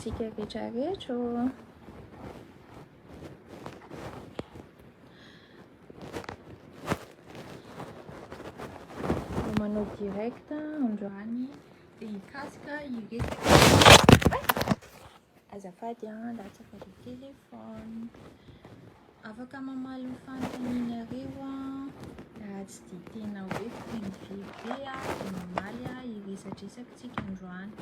antsika rehetrarehetra. Manao direct androany dia hikasika iresaka azafady latsaka le telefony. Afaka mamaly ny fanontanianareo raha tsy dia tena hoe privé be dia mamaly iresadresakitsika androany.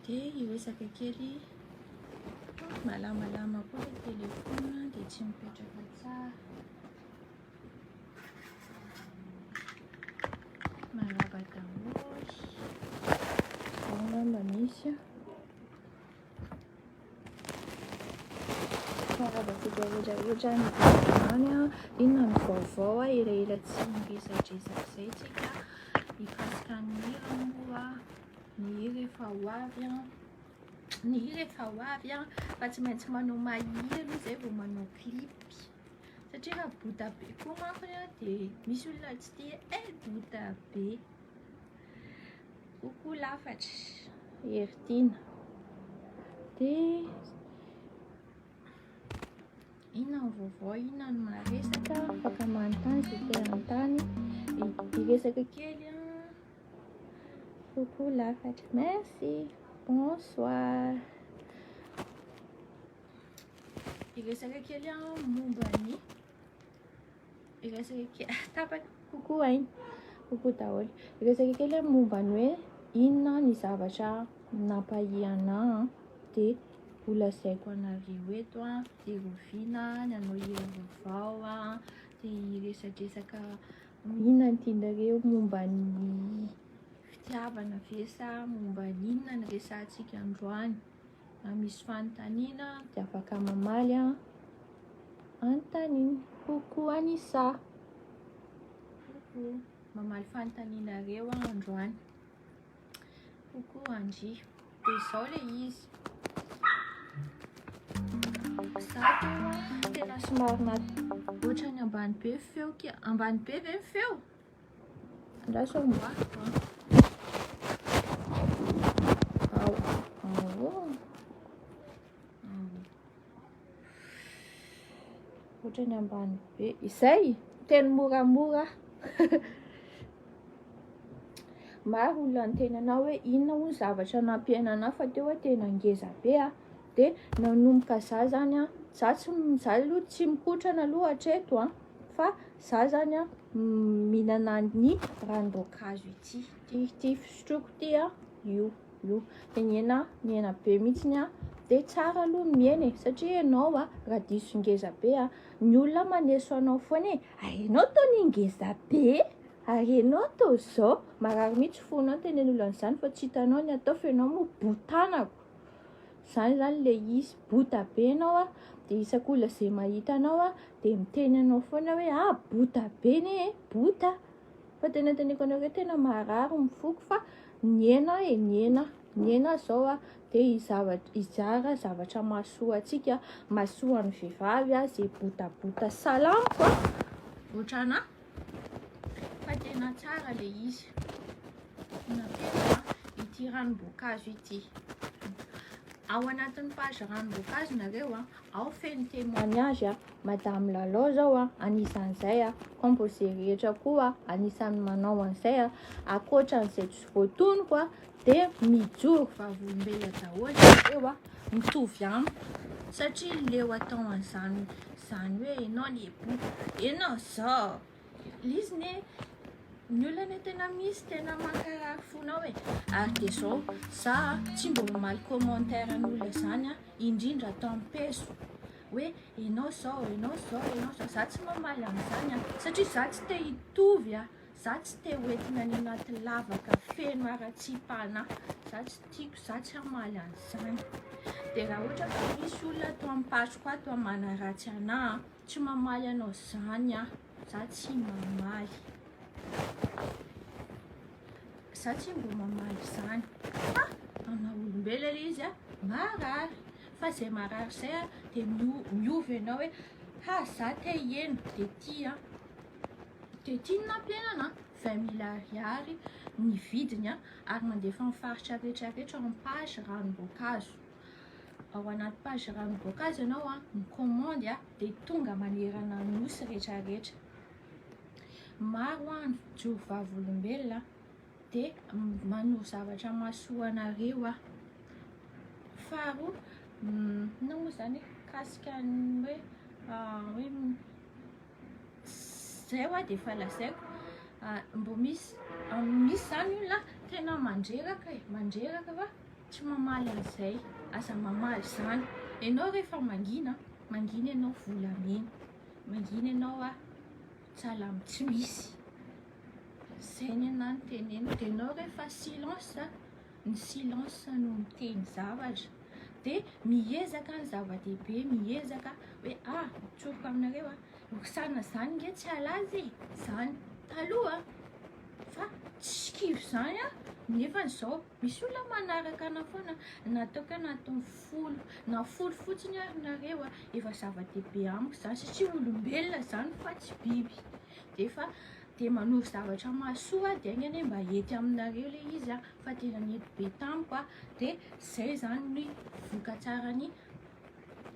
Dia iresaka kely malamalama koa le telefona dia tsy mipetraka tsara. Maraba daholo mba misy maraba rehetrarehetra ny inona ny vaovao ela tsy miresadresaka izay tsika hikasika ny hira ny hira efa ho avy ny hira efa ho avy fa tsy maintsy manao mahia aloha izay vao manao klipy satria raha bota be koa manko dia misy olona tsy tia bota be. Kokoa lafatra heritina dia inona ny vaovao, inona no maresaka afaka manontany izay te anontany. Iresaka kely kokoa lafatra. Merci, bonsoir. Iresaka kely momba ny iresaka kely tapaka kokoa ainy kokoa daholo. Iresaka kely momba ny hoe inona ny zavatra nampahiana dia holazaiko anareo eto dia roviana ny anao hira vaovao dia iresadresaka inona ny tianareo momba ny fitiavana vesa momba ny inona ny resantsika androany. Misy fanontaniana dia afaka mamaly anontaniana. Kokoa Anissa, kokoa mamaly fanontanianareo androany. Kokoa Andry dia izao le izy. Zato tena somary ohatrany ambany be feo kia ambany be ve ny feo andraso amboako ohatrany ambany be izay teny moramora. Maro olona antenanao hoe inona hoy zavatra nampiainana fa teo hoe tena ngeza be dia nanomboka za zany za aloha tsy mikotrana aloha hatreto fa za zany mihinana ny ranom-boankazo ity fisotroako ity io dia niena be mihitsy dia tsara aloha miena satria ianao raha diso ngeza be ny olona maneso anao foana arenao tao ngeza be ary ianao tao zao marary mihitsy fonao tenen'olona an'izany fa tsy hitanao ny atao fa ianao moa botanako. Zany le izy bota be ianao dia isak'olona izay mahita anao dia miteny anao foana hoe bota be ne bota fa tena teneko anao hoe tena marary mifoko fa niena zao dia izara zavatra mahasoa antsika mahasoa ny vehivavy izay botabota salamiko ohatrana fa tena tsara le izy natena ity ranom-boankazo ity. Ao anatin'ny page ranom-boankazo nareo ao feno témoignage madame Lalao zao anisan'izay composé rehetra koa anisan'ny manao an'izay akoatran'izay tsy voatonoko dia mijoro vavolombelona daholo ireo mitovy amiko satria leo atao an'izany hoe ianao ny ianao zao izy ny olona tena misy tena mankarary fonao ary dia zao za tsy mba mamaly commentaire n'olona zany indrindra atao am-peso hoe ianao zao za tsy mamaly amin'izany satria za tsy te hitovy za tsy te hoentina ny anaty lavaka feno ara-tsipana za tsy tiako za tsy hamaly an'izany. Dia raha ohatra ka misy olona atao am-pasoko atao manaratsy anahy tsy mamaly anao izany za tsy mamaly. Za tsy mba mamaly izany ana olombelona ilay izy marary fa izay marary izay dia miovy ianao hoe za te hieno dia tia de tiana ampianana 20 000 ariary ny vidiny ary mandefa amin'ny faritra rehetrarehetra ao amin'ny page ranom-boankazo. Ao anaty page ranom-boankazo ianao ny commande dia tonga manerana ny nosy rehetrarehetra. Maro ny jovavolombelona dia manoro zavatra mahasoa anareo Faharoa na moa zany kasika ny hoe zay dia efa lazaiko mbo misy zany olona tena mandreraka fa tsy mamaly an'izay aza mamaly zany. Ianao rehefa mangina ianao volamena, mangina ianao salama tsy misy. Zay ny anahy no teneno. Dia ianao rehefa silence ny silence no miteny zavatra dia miezaka ny zava-dehibe, miezaka hoe tsoroka aminareo sana zany nge tsy alazy zany taloha fa tsy kivy zany nefa zao misy olona manaraka ana foana nataoka natao folo na folo fotsiny nareo efa zava-dehibe amiko zany satria olombelona zany fa tsy biby dia manoro zavatra mahasoa dia aingany mba hety aminareo le izy fa tena nety be tamiko dia zay zany ny voka-tsarany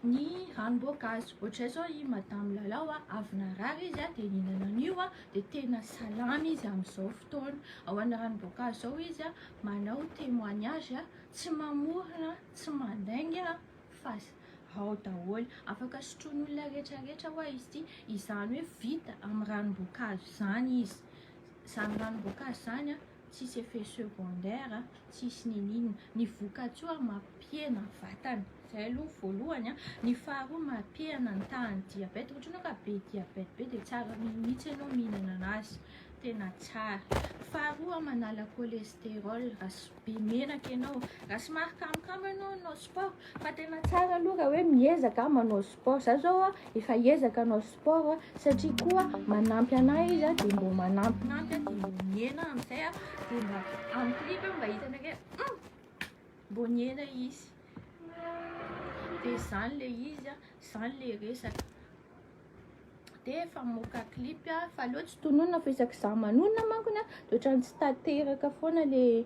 ny ranom-boankazo. Ohatran'izao i madame Lalao avy narary izy dia nihinana an'io dia tena salama izy amin'izao fotoana. Ao ana ranom-boankazo zao izy manao témoignage tsy mamorona tsy mandaingy fa ao daholo afaka sotroin'olona rehetrarehetra izy izany hoe vita amin'ny ranom-boankazo zany izy. Zany ranom-boankazo zany tsisy effet secondaire tsisy ninina. Ny voka-tsoa mampihena vatana zay aloha voalohany. Ny faharoa mampihena ny tahan'ny diabeta. Ohatranao ka be diabeta be dia tsara mihitsy ianao mihinana anazy tena tsara. Faharoa manala cholestérol raha sy be menaka ianao, raha somary kamokamo ianao sport fa tena tsara aloha raha hoe miezaka manao sport. Za zao efa hiezaka manao sport satria koa manampy anahy izy dia mbo manampinampy dia mbo miena amin'izay dia mba amplika mba hitanareo mbo niena izy. Dia zany le izy zany le resaka. Dia efa moka clip fa aloha tsy tonona fa isaky za manonona mankony dia ohatrany tsy tanteraka foana le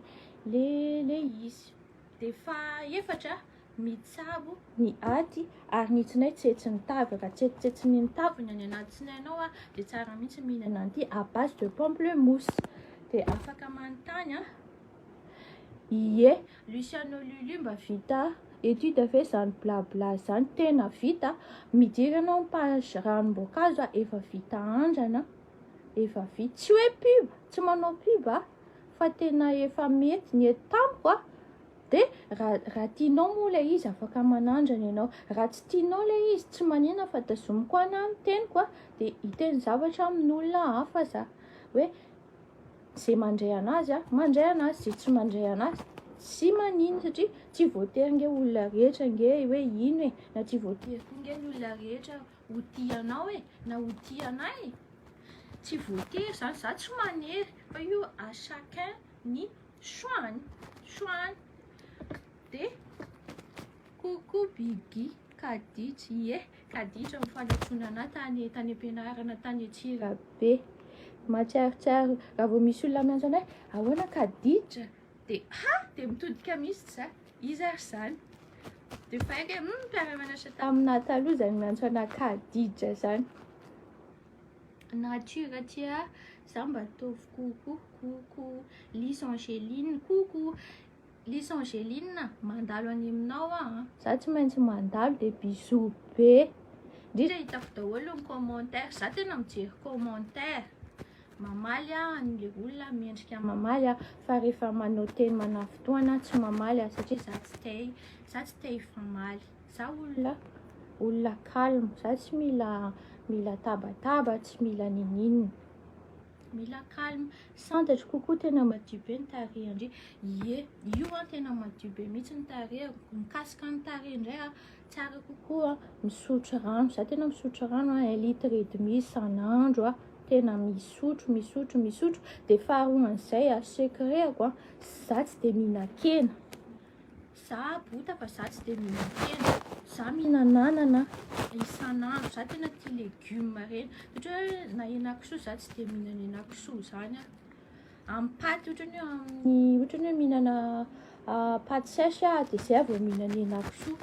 izy. Dia fahaefatra mitsabo ny aty ary ny tsinay tsetsi ny tavy. Raha tsetsetsin'ny taviny any anaty tsinainao dia tsara mihitsy mihinana an'ity à base de pamplemousse. Dia afaka manontany Luciano Lulu mba vita étude ve zany blabla zany tena vita. Midiry ianao page ranom-boankazo efa vita andrana efa vita. Tsy hoe pub, tsy manao pub fa tena efa mety ny tamiko dia raha tianao moa le izy afaka manandrana ianao. Raha tsy tianao le izy tsy manina fa tazomiko ana amin'ny teniko dia hiteny zavatra amin'olona hafa za hoe zay mandray anazy zay tsy mandray anazy tsy manino satria tsy voatery nge olona rehetra nge hoe ino na tsy voatery nge ny olona rehetra ho tianao na ho tianay tsy voatery zany. Za tsy manery fa io à chacun ny choix-ny. Dia coucou Bigi Kaditra Kaditra mifanatsoana anahy tany am-pianarana tany Antsirabe. Matsiarotsiaro raha vao misy olona miantso anay ahoana Kaditra dia mitodika mihitsy za izy ary zany dia faika mpiara-mianatra taminah taloha zany miantso anah Kaditra zany. Nature tia za mba ataovy coucou Lise Angéline coucou Lise Angéline mandalo any aminao za tsy maintsy mandalo dia bisou be. Indrindra hitako daholo ny commentaire. Za tena mijery commentaire mamaly an'le olona miendrika mamaly fa rehefa manao teny manafitoana tsy mamaly satria za tsy te hifamaly. Za olona calme. Za tsy mila tabataba tsy mila ninina. Mila calme. Santatry kokoa tena madio be ny tarehy io tena madio be mihitsy ny tarehy. Mikasika ny tarehy indray tsara kokoa misotro rano. Za tena misotro rano 1 litre et demi isan'andro tena misotro dia faharoa an'izay secretako za tsy dia mihinan-kena. za bota fa za tsy dia mihinan-kena. Za mihinan-anana isan'andro. Za tena tia legioma reny. Ohatra hoe na henan-kisoa za tsy dia mihinana henan-kisoa zany a. Amin'ny paty ohatra hoe mihinana paty sèche dia zay vao mihinana henan-kisoa.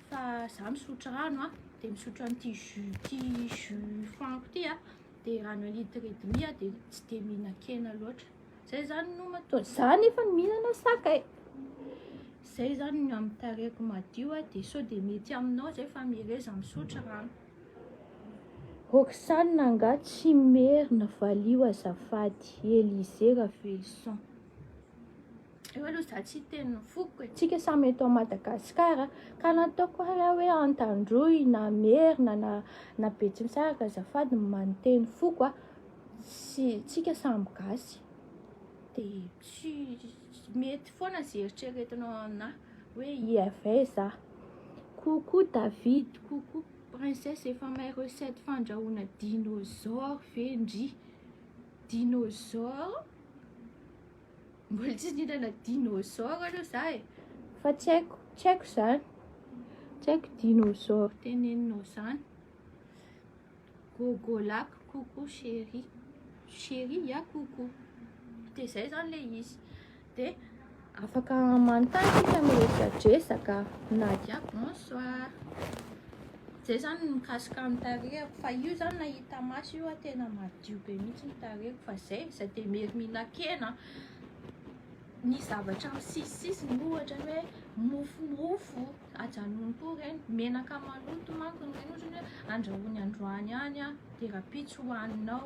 Fa za misotro rano dia misotro an'ity jus fanko ity dia rano 1,5 litre dia tsy dia mihinan-kena loatra. Zay zany no mahatonga za nefa mihinana sakay. Zay zany no amin'ny tarehiko madio dia sao dia mety aminao zay fa mihereza misotro rano. Roxane nga tsy merina valio azafady. Élisée Ravelson. Eo aloha za tsy teny foko. Tsika samy eto Madagasikara ka nataoko raha hoe Antandroy na merina na Betsimisaraka azafady manonteny foko tsika samy gasy. Dia tsy mety foana zay eritreretinao aminahy hoe iavay za. Coucou David, coucou princesse, efa mahay recette fandrahoana dinosaure vendry. Dinosaure? Mbola tsy nihinana dinosaure aloha za fa tsy haiko zany. Tsy haiko dinosaure teneninao zany. Gogolac, coucou chérie. Chérie ya coucou. Dia zay zany le izy. Dia afaka manontany tsika miresadresaka. Nadia bonsoir. Zay zany mikasika amin'ny tarehiko. Fa io zany nahita maso io tena madio be mihitsy ny tarehiko. Fa zay dia mery mihinan-kena. Ny zavatra misisisisiny ohatra hoe mofomofo ajanony koa reny. Menaka maloto manko reny ohatra hoe andrahoiny androany any dia rapitso hohaninao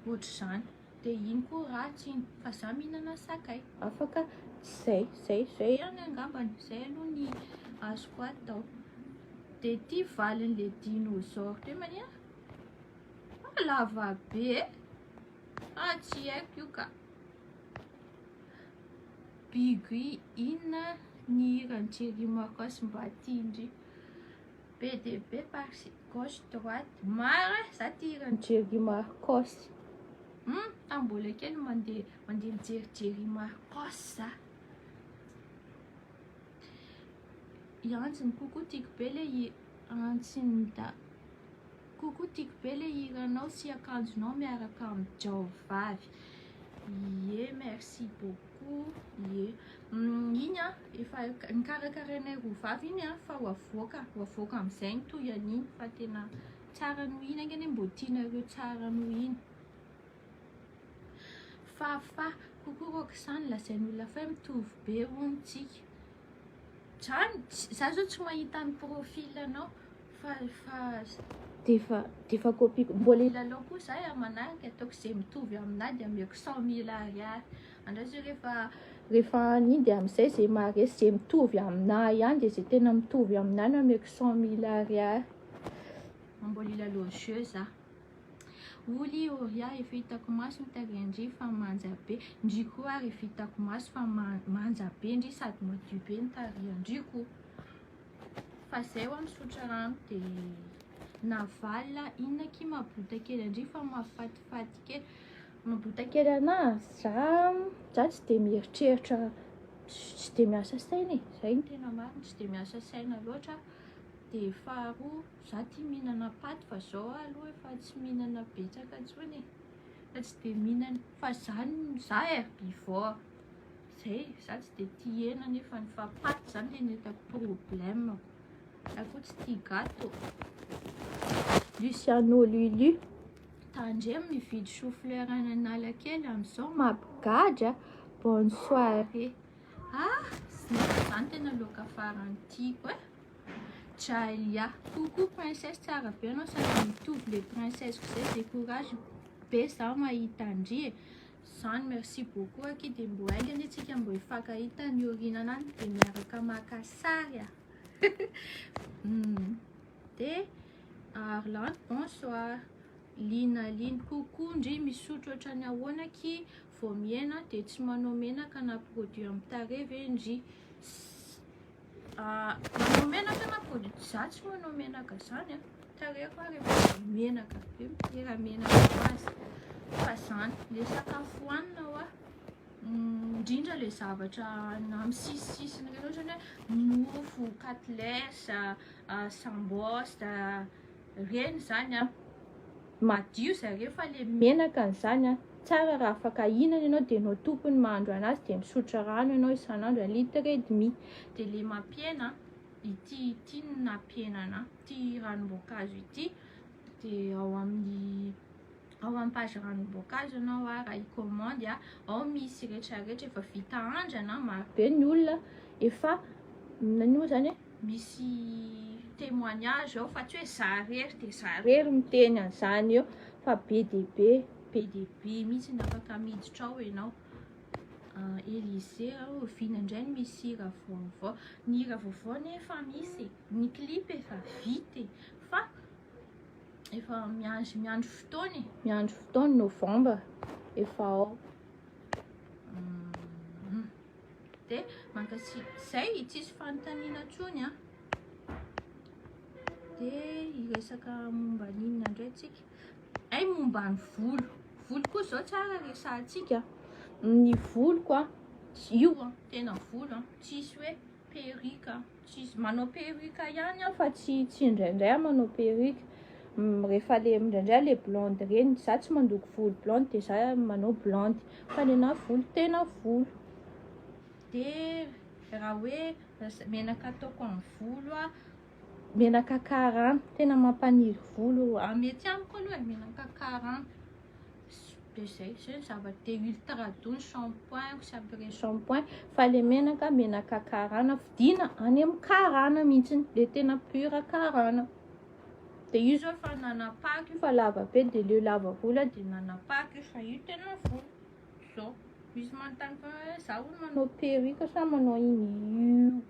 ohatr'izany. Dia iny koa ratsy iny fa za mihinana sakay. Afaka zay ihany angambany. Zay aloha ny azoko atao. Dia ity valin'le dinosaure teo mania lava be. Tsy haiko io ka. Bigui inona ny hiran'ny Jerry Marcos mba tindry. PDB par-ci, gauche droite. Mara za tia hiran'ny Jerry Marcos. Mbola kely mandeha mijery Jerry Marcos za. Antsiny coucou tiako be le antsiny da. Coucou tiako be le hiranao sy akanjonao miaraka amin'ny jaovavy. Ie, merci beaucoup. Ie. Iny efa nikarakarainay rovavy iny fa ho avoaka amin'izay ny tohan'iny fa tena tsara noho iny angeny mbo tianareo tsara noho iny. Fa coucou Roxane lazain'olona fa mitovy be hono tsika. Za zao tsy mahita ny profilanao fa defa copie mbola ilalao koa za manaraka ataoko izay mitovy aminahy dia ameko 100,000 ariary. Andraso rehefa niny dia amin'izay izay maharesy izay mitovy aminahy ihany dia izay tena mitovy aminahy no ameko 100,000 ariary. Mbola ilalao jeu za. Oly Oria efa hitako maso ny tarendry fa manja be. Ndry koa ary efa hitako maso fa manja be ndry sady madio be ny tarendry koa. Fa zay ho misotro rano dia navala inona ky mabota kely andry fa mahafatifaty kely. Mabota kely anahy za tsy dia mieritreritra, tsy dia miasa saina. Zay no tena marina, tsy dia miasa saina loatra. Dia faharoa za tia mihinana paty fa zao aloha efa tsy mihinana betsaka intsony. Fa tsy dia mihinana fa za herbivore. Zay za tsy dia tia hena nefa fa paty zany tena hitako problème. Ako tsy tia gâteau. Luciano Lulu. Tandremo mividy chou-fleur any Analakely amin'izao mampigadra. Bonne soirée. Zany tena loka farany tiako Jalia. Coucou princesse, tsara be anao sady mitovy le princesse ko zay. Décourage be za mahita andry. Zany merci beaucoup aky dia mbo aingany antsika mbo hifankahita ny orinana any dia miaraka maka sary. Dia Arlande bonsoir. Lina coucou ndry misotro ohatrany ahoana ky vao miena dia tsy manao menaka na produit amin'ny tarehy ve ndry. Manao menaka na produit za tsy manao menaka zany tarehiko rehefa menaka be mitera menaka azy. Fa zany le sakafo hohanina indrindra le zavatra amin'ny sisisisiny ireny ohatra hoe mofo, katlesa, sambosa reny zany a madio zareo fa le menaka n'izany a tsara raha afaka hinana ianao dia ianao tompony mahandro anazy dia misotra rano ianao isan'andro 1,5 litre. Dia le mampiena ity nampienana ity ranom-boankazo ity dia ao amin'ny page ranom-boankazo ianao a raha hikomandy a ao misy rehetrarehetra efa vita andrana maro be ny olona efa nanio zany hoe misy témoignage ao fa tsy hoe zarery dia zarery miteny an'izany eo fa be dia be mihitsy ny afaka miditra ao ianao. Élysée viana indray misy hira vaovao, ny hira vaovao nefa misy, ny clip efa vita fa efa miandro fotoana novembre efa ao. Dia mankasitraka izay tsisy fanontaniana intsony a. Dia hiresaka momba n'inona indray tsika momba ny volo koa zao tsara resahantsika. Ny voloko a io a tena volo a tsisy hoe perruque tsisy manao perruque ihany a fa tsy indraindray manao perruque. Rehefa le indraindray le blonde reny za tsy mandoko volo blonde dia za manao blonde fa ny anahy volo tena volo. Dia raha hoe menaka ataoko amin'ny volo a menaka karana tena mampaniry volo mety amiko aloha menaka karana dia izay ny zavatra. Dia ultradone shampoing sy après shampoing fa le menaka karana vidiana any amin'ny karana mihitsy le tena pure karana. Dia io zao efa nanapaky io fa lava be dia le lava volo dia nanapaky fa io tena volo zao. Misy manontany fa za manao perruque sa manao ino io